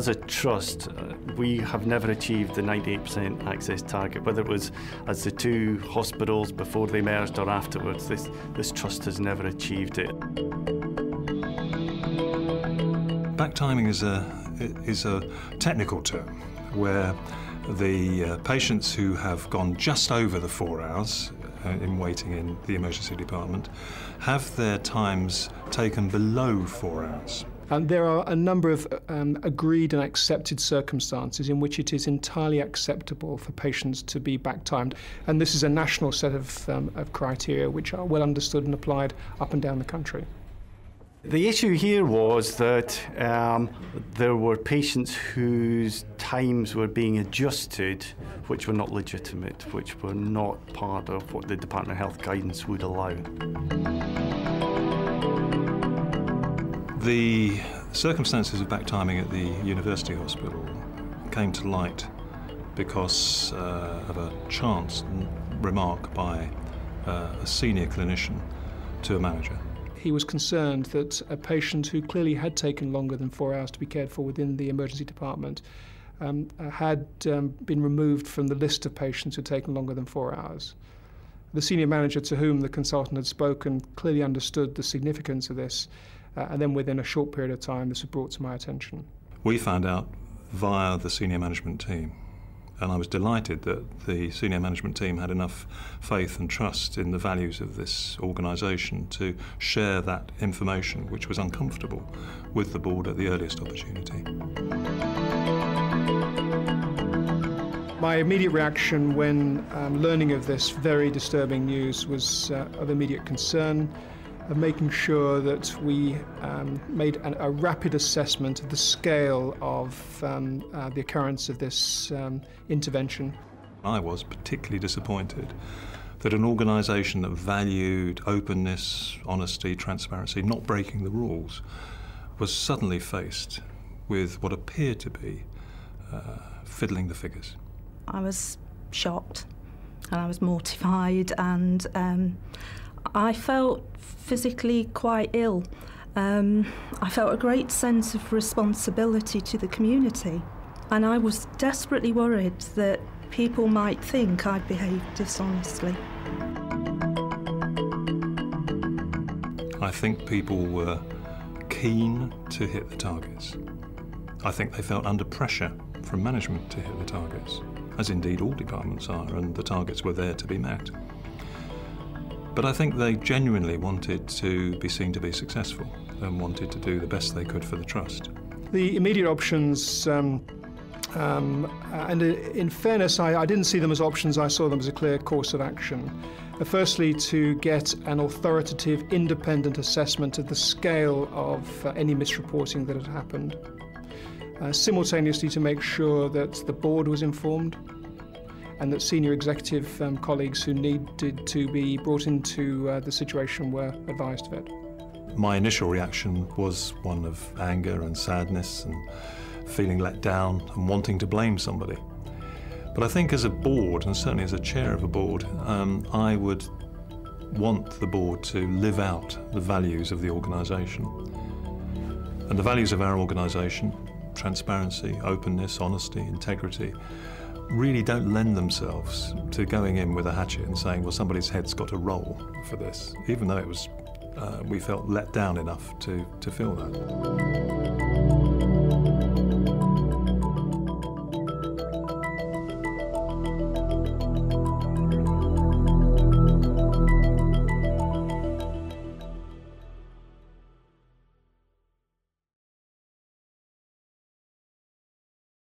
as a trust, we have never achieved the 98% access target, whether it was as the two hospitals before they merged or afterwards. This trust has never achieved it. Backtiming is a technical term where the patients who have gone just over the 4 hours in waiting in the emergency department have their times taken below 4 hours. And there are a number of agreed and accepted circumstances in which it is entirely acceptable for patients to be back-timed. And this is a national set of criteria which are well understood and applied up and down the country. The issue here was that there were patients whose times were being adjusted which were not legitimate, which were not part of what the Department of Health guidance would allow. The circumstances of backtiming at the university hospital came to light because of a chance remark by a senior clinician to a manager. He was concerned that a patient who clearly had taken longer than 4 hours to be cared for within the emergency department had been removed from the list of patients who had taken longer than 4 hours. The senior manager to whom the consultant had spoken clearly understood the significance of this, and then within a short period of time this was brought to my attention. We found out via the senior management team, and I was delighted that the senior management team had enough faith and trust in the values of this organisation to share that information, which was uncomfortable, with the board at the earliest opportunity. My immediate reaction when learning of this very disturbing news was of immediate concern, of making sure that we made a rapid assessment of the scale of the occurrence of this intervention. I was particularly disappointed that an organisation that valued openness, honesty, transparency, not breaking the rules, was suddenly faced with what appeared to be fiddling the figures. I was shocked and I was mortified, and I felt physically quite ill. I felt a great sense of responsibility to the community, and I was desperately worried that people might think I'd behaved dishonestly. I think people were keen to hit the targets. I think they felt under pressure from management to hit the targets, as indeed all departments are, and the targets were there to be met. But I think they genuinely wanted to be seen to be successful and wanted to do the best they could for the trust. The immediate options, and in fairness, I didn't see them as options, I saw them as a clear course of action. Firstly, to get an authoritative, independent assessment of the scale of any misreporting that had happened. Simultaneously, to make sure that the board was informed, and that senior executive colleagues who needed to be brought into the situation were advised of it. My initial reaction was one of anger and sadness and feeling let down and wanting to blame somebody. But I think as a board, and certainly as a chair of a board, I would want the board to live out the values of the organisation. And the values of our organisation, transparency, openness, honesty, integrity, really don't lend themselves to going in with a hatchet and saying, well, somebody's head's got to roll for this, even though it was, we felt let down enough to feel that.